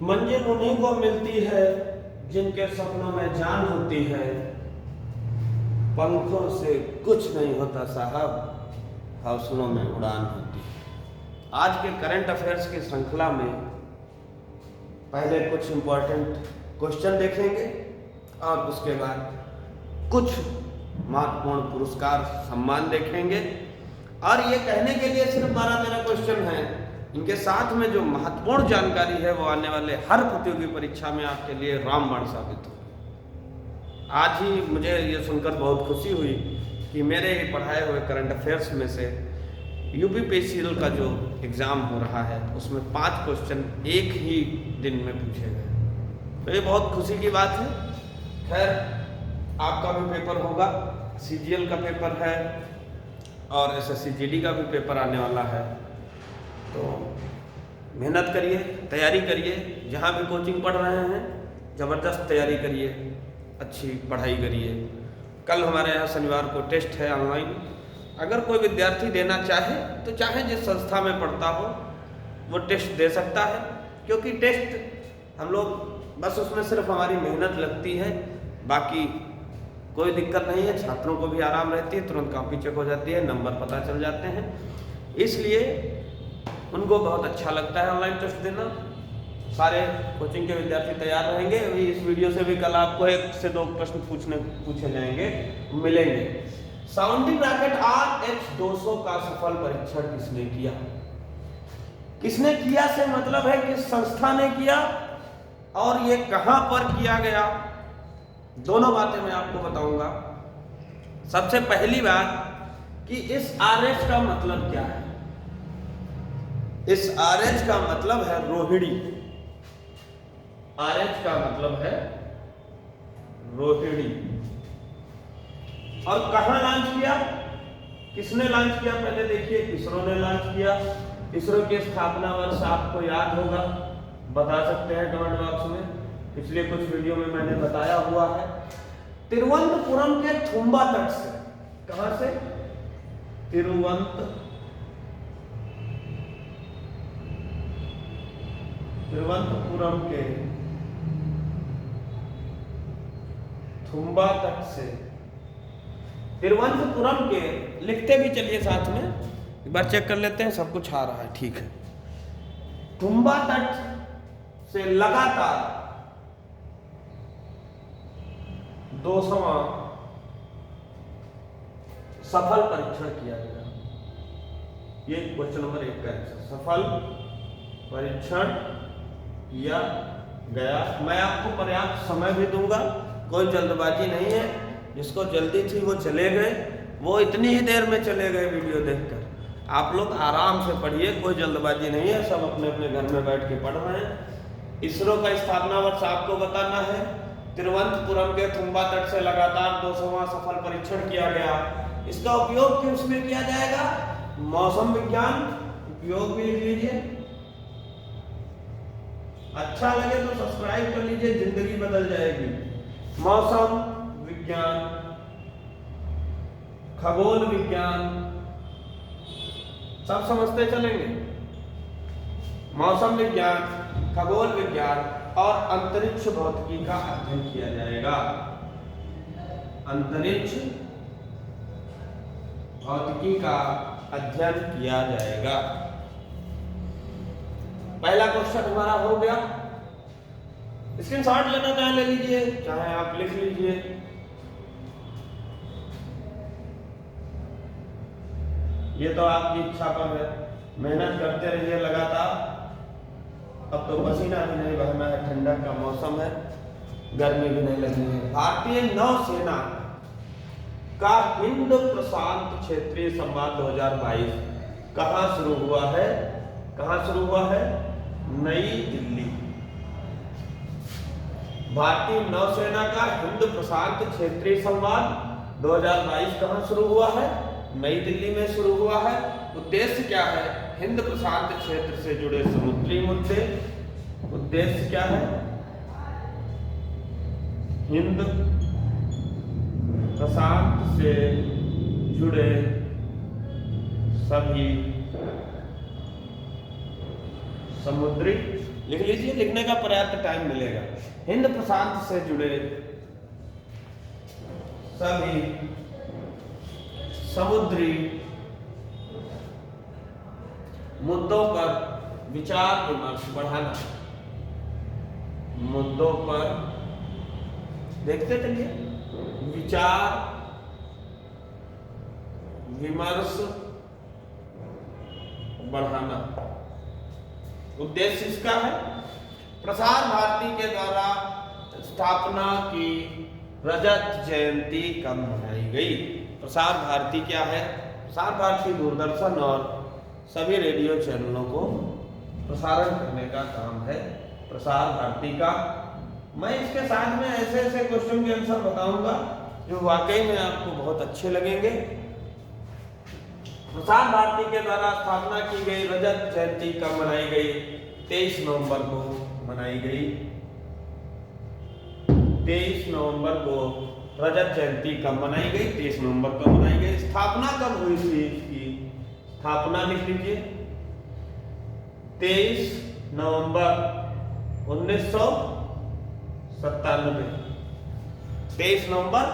मंजिल उन्हीं को मिलती है जिनके सपनों में जान होती है। पंखों से कुछ नहीं होता साहब, हौसलों में उड़ान होती है। आज के करंट अफेयर्स की श्रृंखला में पहले कुछ इंपॉर्टेंट क्वेश्चन देखेंगे और उसके बाद कुछ महत्वपूर्ण पुरस्कार सम्मान देखेंगे। और ये कहने के लिए सिर्फ 12-13 क्वेश्चन हैं, इनके साथ में जो महत्वपूर्ण जानकारी है वो आने वाले हर प्रतियोगी परीक्षा में आपके लिए रामबाण साबित होगी। आज ही मुझे ये सुनकर बहुत खुशी हुई कि मेरे ही पढ़ाए हुए करंट अफेयर्स में से यूपीपीसीएल का जो एग्ज़ाम हो रहा है उसमें 5 क्वेश्चन एक ही दिन में पूछे गए, तो ये बहुत खुशी की बात है। खैर, आपका भी पेपर होगा, सीजीएल का पेपर है और एसएससी जीडी का भी पेपर आने वाला है, तो मेहनत करिए, तैयारी करिए। जहाँ भी कोचिंग पढ़ रहे हैं ज़बरदस्त तैयारी करिए, अच्छी पढ़ाई करिए। कल हमारे यहाँ शनिवार को टेस्ट है ऑनलाइन। अगर कोई विद्यार्थी देना चाहे तो चाहे जिस संस्था में पढ़ता हो वो टेस्ट दे सकता है, क्योंकि टेस्ट हम लोग बस उसमें सिर्फ हमारी मेहनत लगती है, बाकी कोई दिक्कत नहीं है। छात्रों को भी आराम रहती है, तुरंत कॉपी चेक हो जाती है, नंबर पता चल जाते हैं, इसलिए उनको बहुत अच्छा लगता है ऑनलाइन टेस्ट देना। सारे कोचिंग के विद्यार्थी तैयार रहेंगे। अभी इस वीडियो से भी कल आपको 1 से 2 प्रश्न पूछे जाएंगे, मिलेंगे। साउंडिंग रॉकेट RH-200 का सफल परीक्षण किसने किया? किसने किया से मतलब है किस संस्था ने किया और ये कहां पर किया गया, दोनों बातें मैं आपको बताऊंगा। सबसे पहली बात कि इस RH का मतलब क्या है। इस RH का मतलब है रोहिणी। RH का मतलब है रोहिणी। और कहां लॉन्च किया, किसने लॉन्च किया? पहले देखिए, इसरो ने लॉन्च किया। इसरो की स्थापना वर्ष आपको याद होगा, बता सकते हैं कमेंट बॉक्स में, पिछले कुछ वीडियो में मैंने बताया हुआ है। तिरुवनंतपुरम के थुम्बा तट से, कहां से? तिरुवनंतपुरम के थुम्बा तट से, तिरुवनंतपुरम के, लिखते भी चलिए साथ में, एक बार चेक कर लेते हैं, सब कुछ आ रहा है, ठीक है। थुम्बा तट से लगातार 200वां सफल परीक्षण किया गया। ये क्वेश्चन नंबर 1 का आंसर, सफल परीक्षण किया गया। मैं आपको पर्याप्त समय भी दूंगा, कोई जल्दबाजी नहीं है। जिसको जल्दी थी वो चले गए, वो इतनी ही देर में चले गए वीडियो देखकर। आप लोग आराम से पढ़िए, कोई जल्दबाजी नहीं है, सब अपने अपने घर में बैठ के पढ़ रहे हैं। इसरो का स्थापना वर्ष आपको बताना है। तिरुवनंतपुरम के थुम्बा तट से लगातार 200वां सफल परीक्षण किया गया। इसका उपयोग किस में किया जाएगा? मौसम विज्ञान। उपयोग भी लिख लीजिए, अच्छा लगे तो सब्सक्राइब कर लीजिए, जिंदगी बदल जाएगी। मौसम विज्ञान, खगोल विज्ञान, सब समझते चलेंगे। मौसम विज्ञान, खगोल विज्ञान और अंतरिक्ष भौतिकी का अध्ययन किया जाएगा। अंतरिक्ष भौतिकी का अध्ययन किया जाएगा। पहला क्वेश्चन हमारा हो गया। स्क्रीनशॉट लेना चाहे ले लीजिए, चाहे आप लिख लीजिए। ये तो आपकी इच्छा पर है, मेहनत करते रहिए लगातार। अब तो पसीना भी नहीं बहना है, ठंडक का मौसम है, गर्मी भी नहीं लगनी है। भारतीय नौसेना का हिंद प्रशांत क्षेत्रीय संवाद 2022 कहां शुरू हुआ है? कहां शुरू हुआ है? नई दिल्ली। भारतीय नौसेना का हिंद प्रशांत क्षेत्रीय संवाद 2022 कहां शुरू हुआ है? नई दिल्ली में शुरू हुआ है। उद्देश्य क्या है? हिंद प्रशांत क्षेत्र से जुड़े समुद्री मुद्दे। उद्देश्य क्या है? हिंद प्रशांत से जुड़े सभी समुद्री लिख लीजिए, लिखने का पर्याप्त टाइम मिलेगा। हिंद प्रशांत से जुड़े सभी समुद्री मुद्दों पर विचार विमर्श बढ़ाना। मुद्दों पर देखते चलिए, विचार विमर्श बढ़ाना। उद्देश्य इसका है प्रसार भारती के द्वारा स्थापना की रजत जयंती कब मनाई गई। प्रसार भारती क्या है? प्रसार भारती दूरदर्शन और सभी रेडियो चैनलों को प्रसारण करने का काम है प्रसार भारती का। मैं इसके साथ में ऐसे ऐसे क्वेश्चन के आंसर बताऊंगा जो वाकई में आपको बहुत अच्छे लगेंगे। प्रसार भारती के द्वारा स्थापना की गई रजत जयंती कब मनाई गई? 23 नवंबर को मनाई गई। 23 नवंबर को रजत जयंती कब मनाई गई? 23 नवंबर को मनाई गई। स्थापना कब हुई थी इसकी? स्थापना लिख लीजिए, 23 नवंबर 1997। 23 नवंबर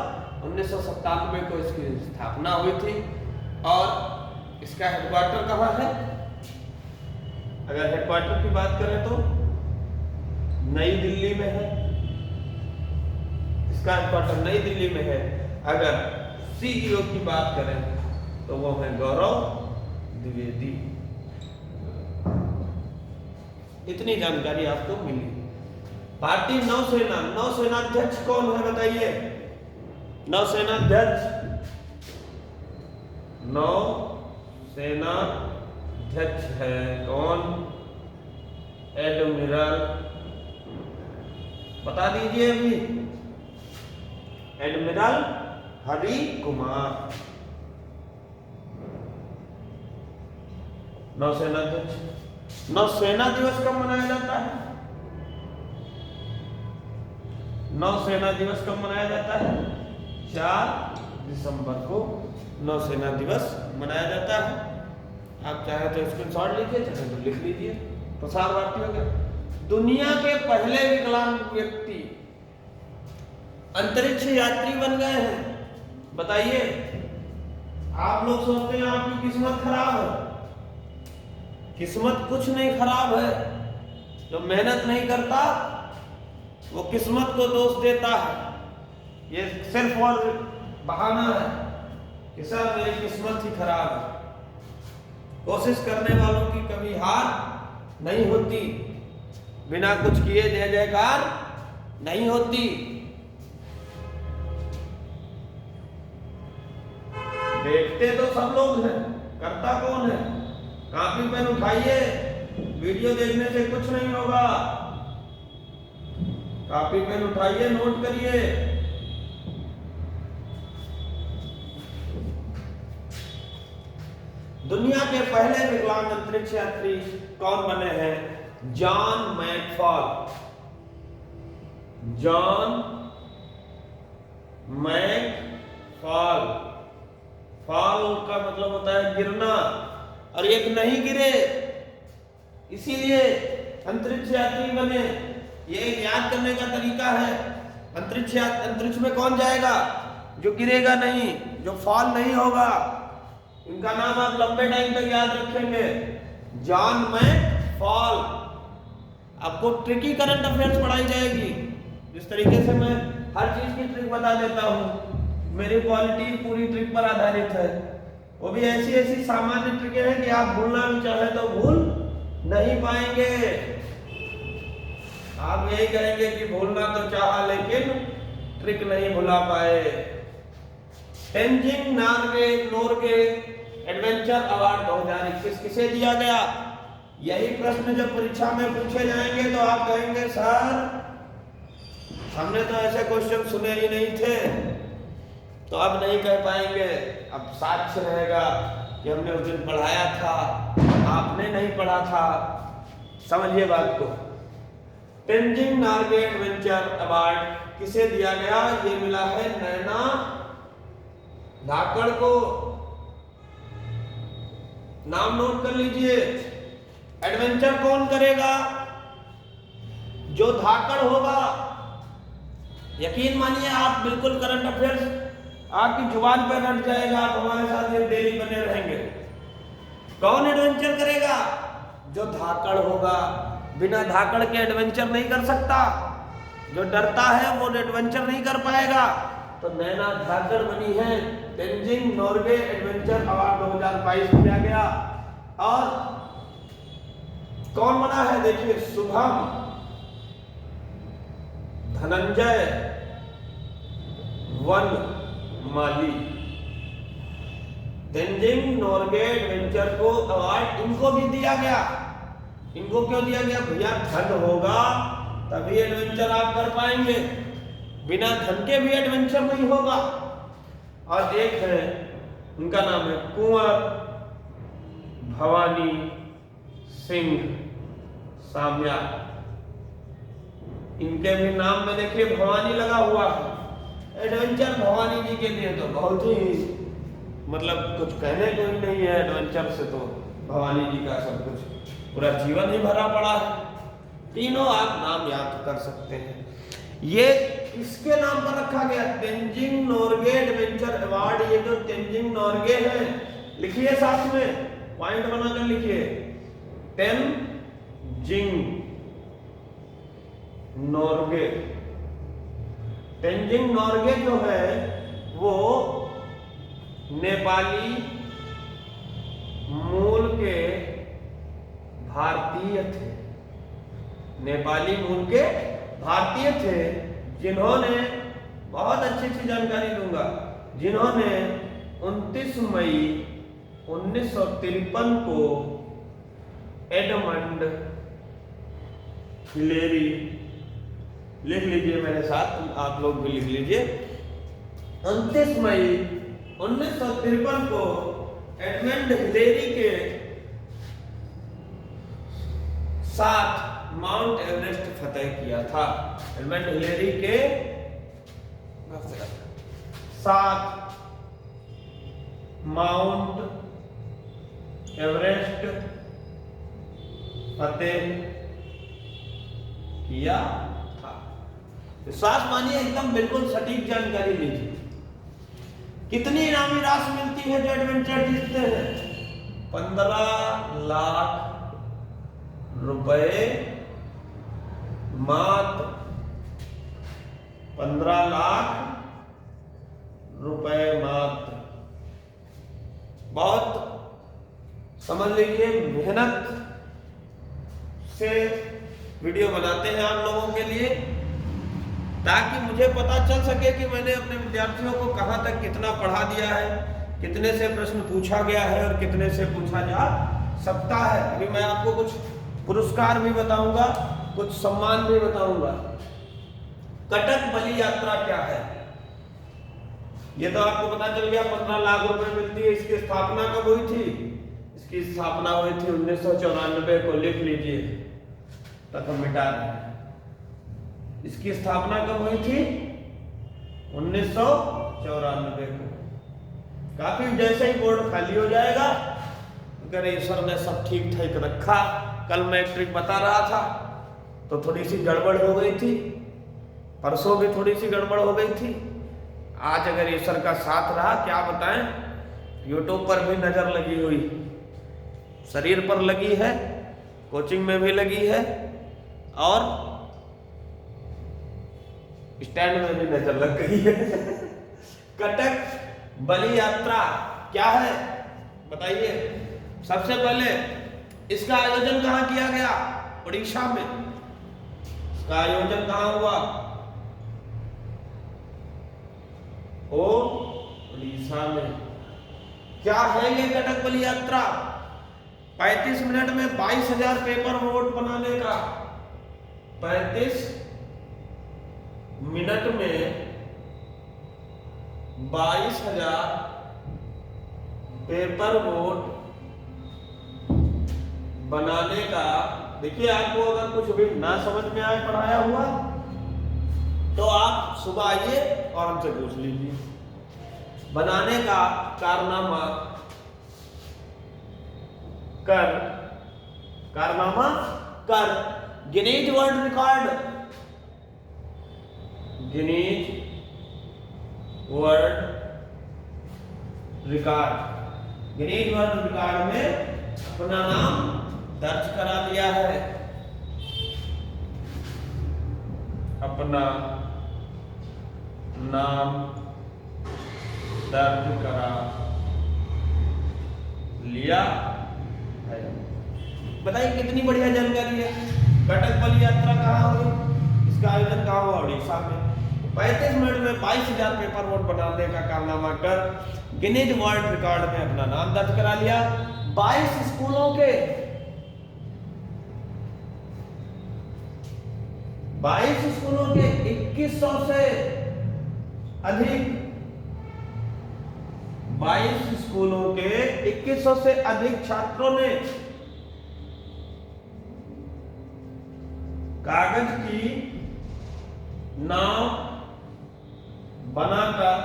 1997 को इसकी स्थापना हुई थी। और इसका हेडक्वार्टर कहाँ है? अगर हेडक्वार्टर की बात करें तो नई दिल्ली में है। इसका हेडक्वार्टर नई दिल्ली में है। अगर सीईओ की बात करें तो वो है गौरव द्विवेदी। इतनी जानकारी आपको मिली। भारतीय नौसेना, नौसेनाध्यक्ष कौन है बताइए? नौसेनाध्यक्ष, नौसेनाध्यक्ष है कौन? एडमिरल, बता दीजिए अभी। एडमिरल हरि कुमार नौसेनाध्यक्ष। नौसेना दिवस कब मनाया जाता है? नौसेना दिवस कब मनाया जाता है? 4 दिसंबर को नौसेना दिवस मनाया जाता है। आप चाहे तो स्क्रीनशॉट लीजिए, चाहे तो लिख लीजिए। प्रसार भारती हो गया। दुनिया के पहले विकलांग व्यक्ति अंतरिक्ष यात्री बन गए हैं। बताइए, आप लोग सोचते हैं आपकी किस्मत खराब है। किस्मत कुछ नहीं खराब है। जो मेहनत नहीं करता वो किस्मत को दोष देता है। ये सिर्फ और बहाना है कि सर मेरी किस्मत ही खराब है। कोशिश करने वालों की कभी हार नहीं होती। बिना कुछ किए जय जयकार नहीं होती। देखते तो सब लोग हैं, करता कौन है? कॉपी पेन उठाइए, वीडियो देखने से कुछ नहीं होगा। कॉपी पेन उठाइए, नोट करिए। दुनिया के पहले विकलांग अंतरिक्ष यात्री कौन बने हैं? John McFall. John McFall. Fall का मतलब होता है गिरना, और एक नहीं गिरे इसीलिए अंतरिक्ष यात्री बने। ये याद करने का तरीका है। अंतरिक्ष में कौन जाएगा? जो गिरेगा नहीं, जो फॉल नहीं होगा। इनका नाम आप लंबे टाइम तक याद रखेंगे, जॉन मैकफॉल। आपको ट्रिकी करंट अफेयर्स पढ़ाई जाएगी। जिस तरीके से मैं हर चीज की ट्रिक बता देता हूँ, मेरी पॉलिटी पूरी ट्रिक पर आधारित है। वो भी ऐसी ऐसी सामान्य ट्रिकें हैं कि आप भूलना भी चाहे तो भूल नहीं पाएंगे। आप यही कहेंगे कि भूलना तो चाहा लेकिन ट्रिक नहीं भुला पाए। तेंजिंग नोर्गे एडवेंचर अवार्ड 2021 किसे दिया गया? यही प्रश्न जब परीक्षा में पूछे जाएंगे तो आप कहेंगे सर हमने तो ऐसे क्वेश्चन सुने ही नहीं थे। तो अब नहीं कह पाएंगे, अब साक्ष्य रहेगा कि हमने उस दिन पढ़ाया था, आपने नहीं पढ़ा था। समझिए बात को। तेंजिंग नोर्गे एडवेंचर अवार्ड किसे दिया गया? ये मिला है नैना धाकड़ को। नाम नोट कर लीजिए। एडवेंचर कौन करेगा? जो धाकड़ होगा, यकीन मानिए आप बिल्कुल करंट अफेयर्स आपकी जुबान पर रट जाएगा, आप हमारे साथ ये डेली बने रहेंगे। कौन एडवेंचर करेगा? जो धाकड़ होगा। बिना धाकड़ के एडवेंचर नहीं कर सकता। जो डरता है वो एडवेंचर नहीं कर पाएगा। तो नैना धाकड़ बनी है। तेंजिंग नोर्गे एडवेंचर अवार्ड 2022 दिया गया। और कौन बना है देखिए, शुभम, धनंजय वन माली। तेंजिंग नोर्गे एडवेंचर को अवार्ड इनको भी दिया गया। इनको क्यों दिया गया? भैया धन होगा तभी एडवेंचर आप कर पाएंगे, बिना धन के भी एडवेंचर नहीं होगा। और एक है, उनका नाम है कुंवर भवानी सिंह साम्या। इनके भी नाम में देखिए भवानी लगा हुआ है। एडवेंचर भवानी जी के लिए तो बहुत ही मतलब कुछ कहने को ही नहीं है। एडवेंचर से तो भवानी जी का सब कुछ पूरा जीवन ही भरा पड़ा है। तीनों आप नाम याद कर सकते हैं। ये किसके नाम पर रखा गया? Tenzing Norgay adventure award. ये जो तेंजिंग नोर्गे है, लिखिए साथ में, पॉइंट बनाकर लिखिए, तेंजिंग नोर्गे। तेंजिंग नोर्गे जो है वो नेपाली मूल के भारतीय थे। नेपाली मूल के भारतीय थे, जिन्होंने, बहुत अच्छी जानकारी दूंगा, जिन्होंने 29 मई 1953 को एडमंड हिलेरी, लिख लीजिए मेरे साथ, आप लोग भी लिख लीजिए, 29 मई 1953 को एडमंड हिलेरी के साथ माउंट एवरेस्ट फतेह किया था। एडमंड हिलेरी के साथ माउंट एवरेस्ट फतेह किया था। विश्वास मानिए, एकदम बिल्कुल सटीक जानकारी लीजिए। कितनी इनामी राशि मिलती है जो एडवेंचर जीतते हैं? 15 लाख रुपए मात्र। 15 लाख रुपए मात्र। बहुत समझ लीजिए, मेहनत से वीडियो बनाते हैं आप लोगों के लिए, ताकि मुझे पता चल सके कि मैंने अपने विद्यार्थियों को कहां तक कितना पढ़ा दिया है, कितने से प्रश्न पूछा गया है और कितने से पूछा जा सकता है। अभी मैं आपको कुछ पुरस्कार भी बताऊंगा, कुछ सम्मान भी बताऊंगा। कटक बलि यात्रा क्या है? ये तो आपको पता चल गया, 15 लाख रुपए मिलती है। इसकी स्थापना कब हुई थी? इसकी स्थापना हुई थी 1994 को, लिख लीजिए, तक हम मिटा रहे हैं। इसकी स्थापना कब हुई थी? 1994 को। काफी जैसे ही बोर्ड खाली हो जाएगा, अगर ईश्वर ने सब ठीक ठाक रखा, कल मैं एक ट्रिक बता रहा था तो थोड़ी सी गड़बड़ हो गई थी, परसों भी थोड़ी सी गड़बड़ हो गई थी, आज अगर ईश्वर का साथ रहा, क्या बताएं, यूट्यूब पर भी नजर लगी हुई, शरीर पर लगी है, कोचिंग में भी लगी है और स्टैंड में भी नजर लग गई है। कटक बलि यात्रा क्या है बताइए? सबसे पहले इसका आयोजन कहां किया गया? उड़ीसा में। इसका आयोजन कहां हुआ? उड़ीसा में। क्या है ये कटक बलि यात्रा? 35 मिनट में 22,000 पेपर नोट बनाने का। 35 मिनट में 22,000 पेपर नोट बनाने का। देखिए, आपको अगर कुछ भी ना समझ में आए पढ़ाया हुआ तो आप सुबह आइए और हमसे पूछ लीजिए। बनाने का कारनामा कर Guinness world record, Guinness world record, Guinness world record में अपना नाम दर्ज करा लिया है, अपना नाम दर्ज करा लिया है। बताइए कितनी बढ़िया जानकारी है। कटक बलि यात्रा कहाँ हुई? इसका आयोजन कहाँ हुआ? उड़ीसा में। 35 मिनट में 22,000 पेपर नोट बनाने का कारनामा कर गिनीज वर्ल्ड रिकॉर्ड में अपना नाम दर्ज करा लिया। 22 स्कूलों के 2100 से अधिक, 22 स्कूलों के 2100 से अधिक छात्रों ने कागज की नाव बनाकर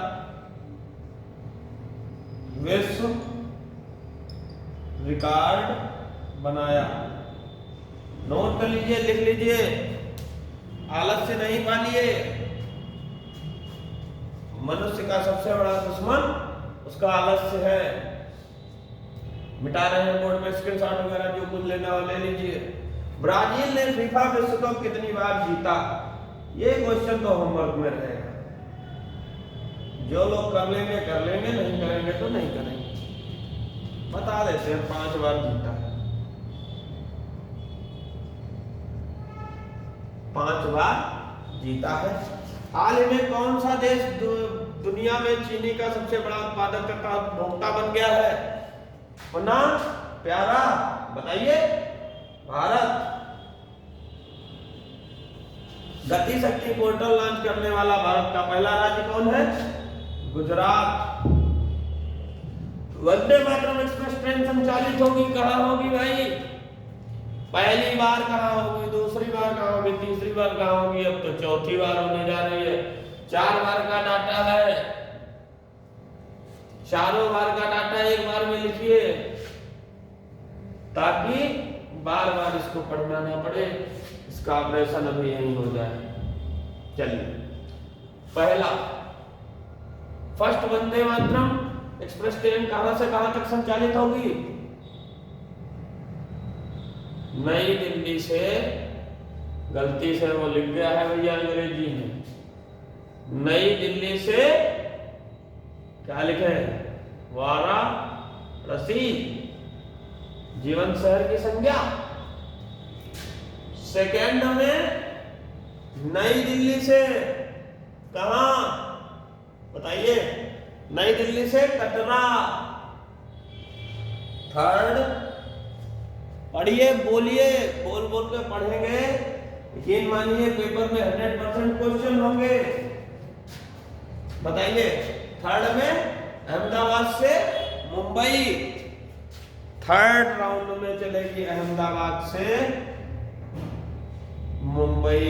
विश्व रिकॉर्ड बनाया। नोट कर लीजिए, लिख लीजिए, आलस से नहीं पालिए। मनुष्य का सबसे बड़ा दुश्मन उसका आलस्य है। मिटा रहे हैं बोर्ड में स्क्रीनशॉट वगैरह, जो कुछ लेना हो ले लीजिए। ब्राजील ने फीफा विश्व कप कितनी बार जीता? ये क्वेश्चन तो होमवर्क में रहेगा। जो लोग कर लेंगे, नहीं करेंगे तो नहीं करेंगे। बता देते हैं, 5 बार जीता है, 5 बार जीता है। हाल ही में कौन सा देश दुनिया में चीनी का सबसे बड़ा उत्पादक तथा उपभोक्ता बन गया है? अपना प्यारा, बताइए, भारत। गति शक्ति पोर्टल लॉन्च करने वाला भारत का पहला राज्य कौन है? गुजरात। वंदे मातरम एक्सप्रेस ट्रेन संचालित होगी, कहाँ होगी भाई? पहली बार कहाँ होगी, दूसरी बार कहाँ होगी, तीसरी बार कहाँ होगी? अब तो चौथी बार होने जा रही है। 4 बार का डाटा है, चारों बार का डाटा एक बार में लिखिए ताकि बार बार इसको पढ़ना ना पड़े। इसका ऑपरेशन अभी यही हो जाए। चलिए, पहला, first Vande Mataram express train कहां से कहां तक संचालित होगी? नई दिल्ली से, गलती से वो लिख गया है भैया अंग्रेजी में, नई दिल्ली से क्या लिखे? वाराणसी, जीवन शहर की संज्ञा। सेकेंड में नई दिल्ली से कहां? बताइए, नई दिल्ली से कटरा। थर्ड, पढ़िए, बोलिए, बोल बोल के पढ़ेंगे, यकीन मानिए पेपर में 100% क्वेश्चन होंगे। बताइए, थर्ड में अहमदाबाद से मुंबई, थर्ड राउंड में चलेगी अहमदाबाद से मुंबई।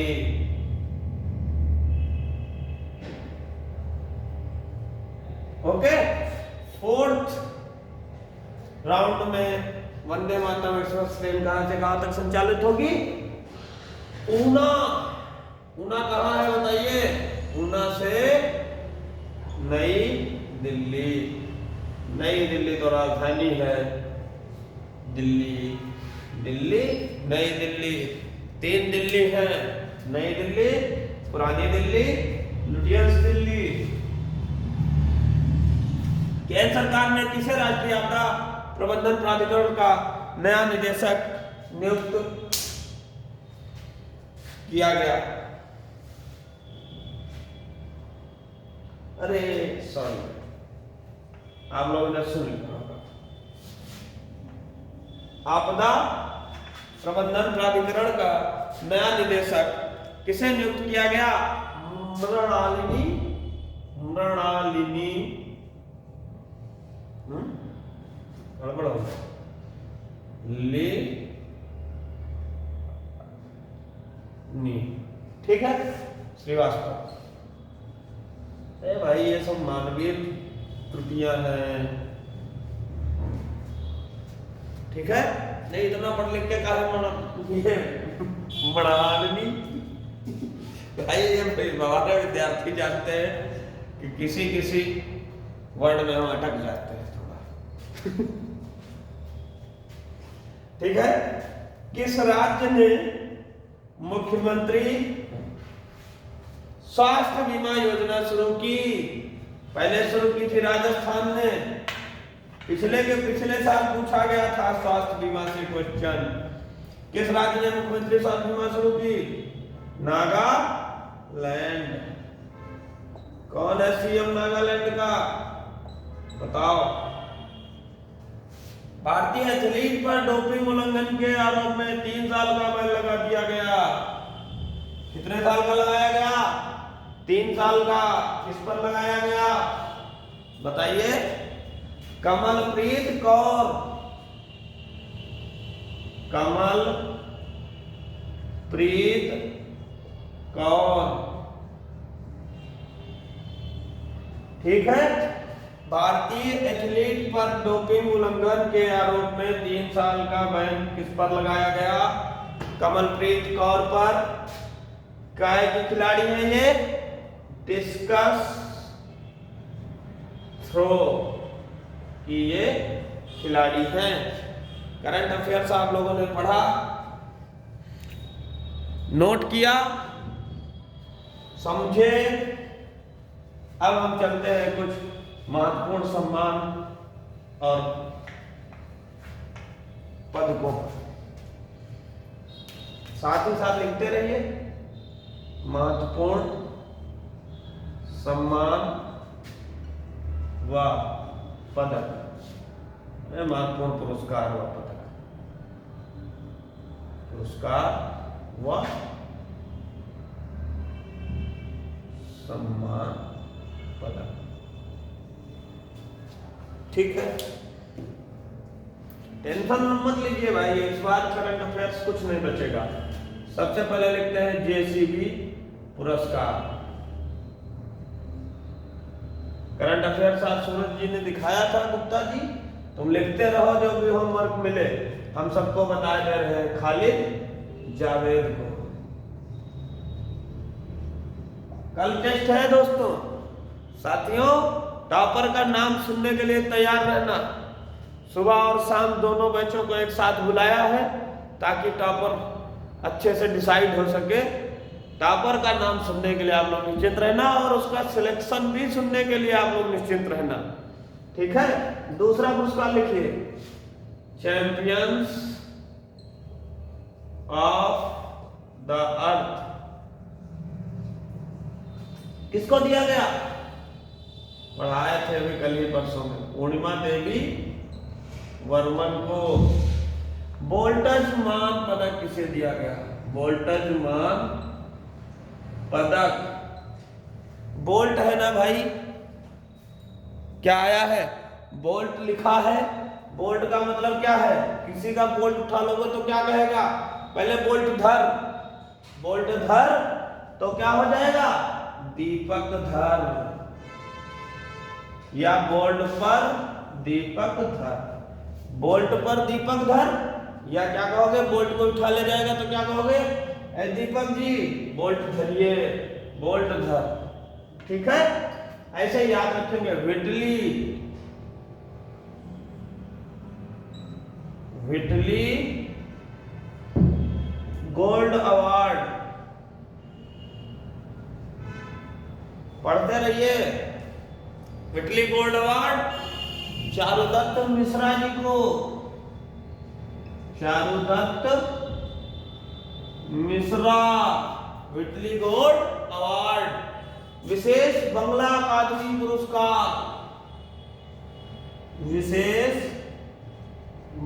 ओके, फोर्थ राउंड में वंदे मातरम एक्सप्रेस ट्रेन कहां से कहां तक संचालित होगी? ऊना। ऊना कहां है बताइए? ऊना से नई दिल्ली। नई दिल्ली तो राजधानी है, दिल्ली, दिल्ली, नई दिल्ली। 3 दिल्ली है, नई दिल्ली, पुरानी दिल्ली, लुटियंस दिल्ली। केंद्र सरकार ने किसे राष्ट्रीय आपदा प्रबंधन प्राधिकरण का नया निदेशक नियुक्त किया गया? अरे सॉरी, आप लोगों ने सुन लिया होगा। आपदा प्रबंधन प्राधिकरण का नया निदेशक किसे नियुक्त किया गया? मृणालिनी, मृणालिनी गड़बड़ हो गया, ले नी, ठीक है, श्रीवास्तव। भाई ये सब मानवीय त्रुटियां हैं, ठीक है। नहीं इतना पढ़ लिख के काहे ये बढ़ानी। भाई ये हमारे विद्यार्थी जानते हैं कि किसी किसी वर्ड में हम अटक जाते हैं थोड़ा। ठीक है। किस राज्य ने मुख्यमंत्री स्वास्थ्य बीमा योजना शुरू की? पहले शुरू की थी राजस्थान ने, पिछले के पिछले साल पूछा गया था स्वास्थ्य बीमा से क्वेश्चन। किस राज्य ने मुख्यमंत्री स्वास्थ्य बीमा शुरू की? नागालैंड। कौन है सीएम नागालैंड का? बताओ। भारतीय एथलीट पर डोपिंग उल्लंघन के आरोप में 3 साल का बैन लगा दिया गया। कितने साल का लगाया गया? 3 साल का। किस पर लगाया गया बताइए? कमलप्रीत कौर। कमलप्रीत कौर। ठीक है। भारतीय एथलीट पर डोपिंग उल्लंघन के आरोप में 3 साल का बैन किस पर लगाया गया? कमलप्रीत कौर पर। काय की खिलाड़ी है ये? डिस्कस थ्रो की ये खिलाड़ी हैं। करंट अफेयर्स आप लोगों ने पढ़ा, नोट किया, समझे। अब हम चलते हैं कुछ महत्वपूर्ण सम्मान और पदकों, साथ ही साथ लिखते रहिए महत्वपूर्ण सम्मान व पदक, महत्वपूर्ण पुरस्कार व पदक, पुरस्कार व सम्मान पदक। ठीक है। टेंशन मत लीजिए भाई, इस बार करंट अफेयर्स कुछ नहीं बचेगा। सबसे पहले लिखते हैं जेसीबी पुरस्कार। करंट अफेयर्स आज सूरज जी ने दिखाया था, गुप्ता जी तुम लिखते रहो, जो भी होमवर्क मिले हम सबको बताए दे रहे हैं। खालिद जावेद को कल टेस्ट है दोस्तों। साथियों, टॉपर का नाम सुनने के लिए तैयार रहना। सुबह और शाम दोनों बैचों को एक साथ बुलाया है ताकि टॉपर अच्छे से डिसाइड हो सके। टॉपर का नाम सुनने के लिए आप लोग निश्चिंत रहना और उसका सिलेक्शन भी सुनने के लिए आप लोग निश्चिंत रहना। ठीक है। दूसरा पुरस्कार लिखिए, चैंपियंस ऑफ द अर्थ। किसको दिया गया? पढ़ाए थे अभी कल ही परसों में, पूर्णिमा देवी वर्मन को। वोल्टज मान पदक किसे दिया गया? वोल्टज मान पदक। बोल्ट है ना भाई, क्या आया है? बोल्ट लिखा है। बोल्ट का मतलब क्या है? किसी का बोल्ट उठा लोगे तो क्या कहेगा? पहले बोल्ट धर, बोल्ट धर तो क्या हो जाएगा? दीपक धर, या बोल्ट पर दीपक धर। बोल्ट पर दीपक धर, या क्या कहोगे? बोल्ट को उठा ले जाएगा तो क्या कहोगे? ए दीपक जी बोल्ट धरिए, बोल्ट धर। ठीक है। ऐसे याद रखेंगे। Whitley, Whitley gold award. पढ़ते रहिए। Whitley gold award Charudatt Mishra ji को। Charudatt Mishra, Whitley gold award. विशेष बंगला अकादमी पुरस्कार, विशेष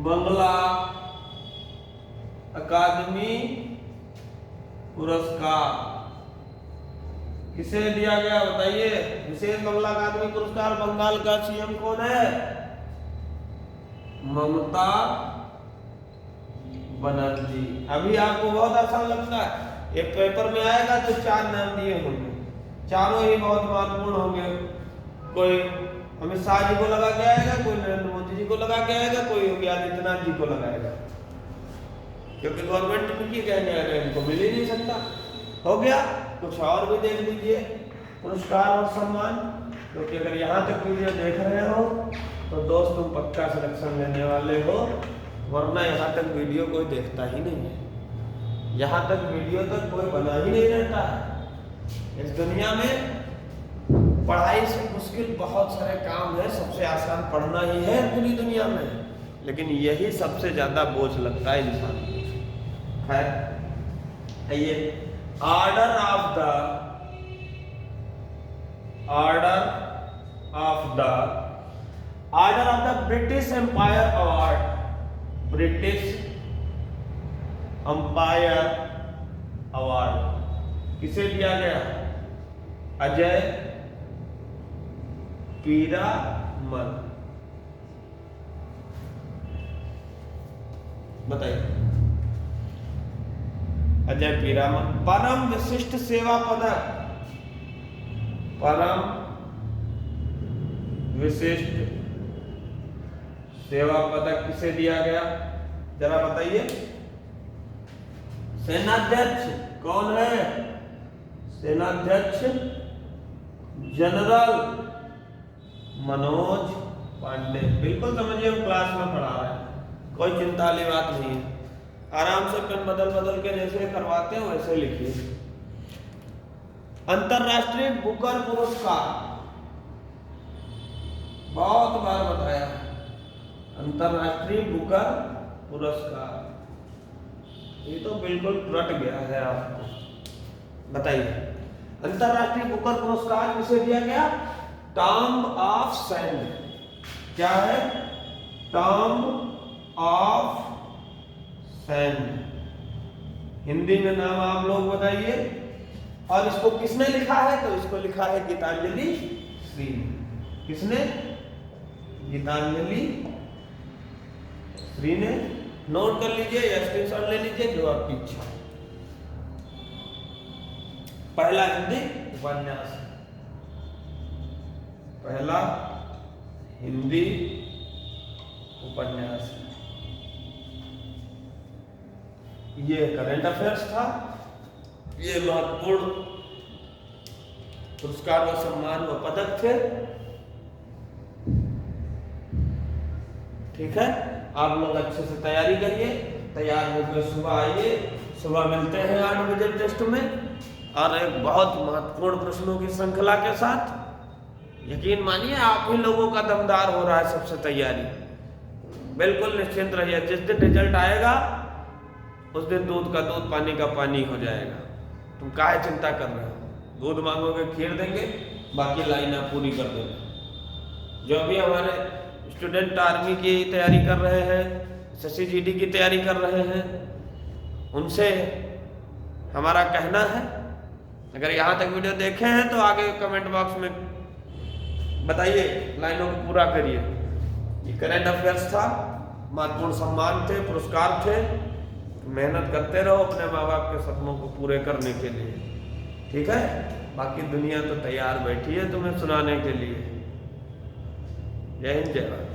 बंगला अकादमी पुरस्कार किसे दिया गया बताइए? विशेष बंगला अकादमी पुरस्कार बंगाल का सीएम कौन है? ममता बनर्जी। अभी आपको बहुत आसान लगता है, ये पेपर में आएगा तो 4 नाम दिए होंगे, चारों ही बहुत महत्वपूर्ण होंगे। कोई अमित शाह जी को लगा के आएगा, कोई नरेंद्र मोदी जी को लगा के आएगा, कोई योगी आदित्यनाथ जी को लगाएगा। क्योंकि गवर्नमेंट में क्या कहेंगे, अरे इनको मिल ही नहीं सकता। हो गया। कुछ और भी देख लीजिए पुरस्कार और सम्मान, क्योंकि अगर यहाँ तक वीडियो देख रहे हो तो दोस्त तुम पक्का सिलेक्शन लेने वाले हो, वरना यहाँ तक वीडियो कोई देखता ही नहीं है। यहाँ तक वीडियो तक कोई बना ही नहीं रहता है। इस दुनिया में पढ़ाई से मुश्किल बहुत सारे काम है, सबसे आसान पढ़ना ही है पूरी दुनिया में, लेकिन यही सबसे ज्यादा बोझ लगता है इंसान को। खैर, ये Order of the British Empire award, British Empire award किसे दिया गया? अजय पीरामल। बताइए। अजय पीरामल। परम विशिष्ट सेवा पदक, परम विशिष्ट सेवा पदक किसे दिया गया? जरा बताइए। सेनाध्यक्ष कौन है? सेनाध्यक्ष जनरल मनोज पांडे। बिल्कुल समझिए, हम क्लास में पढ़ा रहे हैं, कोई चिंता वाली बात नहीं है। आराम से पेन बदल बदल के जैसे करवाते हैं वैसे लिखिए। अंतरराष्ट्रीय बुकर पुरस्कार, बहुत बार बताया, अंतरराष्ट्रीय बुकर पुरस्कार, ये तो बिल्कुल रट गया है आपको। बताइए, अंतरराष्ट्रीय बुकर पुरस्कार किसे दिया गया? Tom of sand. क्या है? Tom of sand. हिंदी में नाम आप लोग बताइए। और इसको किसने लिखा है? तो इसको लिखा है गीतांजलि श्री। किसने? गीतांजलि श्री ने। नोट कर लीजिए या स्क्रीनशॉट ले लीजिए, जो आपकी इच्छा। पहला हिंदी उपन्यास, पहला हिंदी उपन्यास। ये करंट अफेयर्स था। ये महत्वपूर्ण पुरस्कार व सम्मान व पदक थे। ठीक है, आप लोग अच्छे से तैयारी करिए। तैयार होकर सुबह आइए। सुबह मिलते हैं 8 बजे टेस्ट में, और एक बहुत महत्वपूर्ण प्रश्नों की श्रृंखला के साथ। यकीन मानिए, आप ही लोगों का दमदार हो रहा है सबसे तैयारी। बिल्कुल निश्चिंत रहिए। जिस दिन रिजल्ट आएगा उस दिन दूध का दूध, पानी का पानी हो जाएगा। तुम काहे चिंता कर रहे हो? दूध मांगोगे खीर देंगे, बाकी लाइन आप पूरी कर देंगे। जो भी हमारे स्टूडेंट आर्मी की तैयारी कर रहे हैं, SSC-GD की तैयारी कर रहे हैं, उनसे हमारा कहना है, अगर यहाँ तक वीडियो देखे हैं तो आगे कमेंट बॉक्स में बताइए, लाइनों को पूरा करिए। ये करंट अफेयर्स था, महत्वपूर्ण सम्मान थे, पुरस्कार थे। मेहनत करते रहो अपने माँ बाप के सपनों को पूरे करने के लिए। ठीक है, बाकी दुनिया तो तैयार बैठी है तुम्हें सुनाने के लिए। जय हिंद, जय भारत।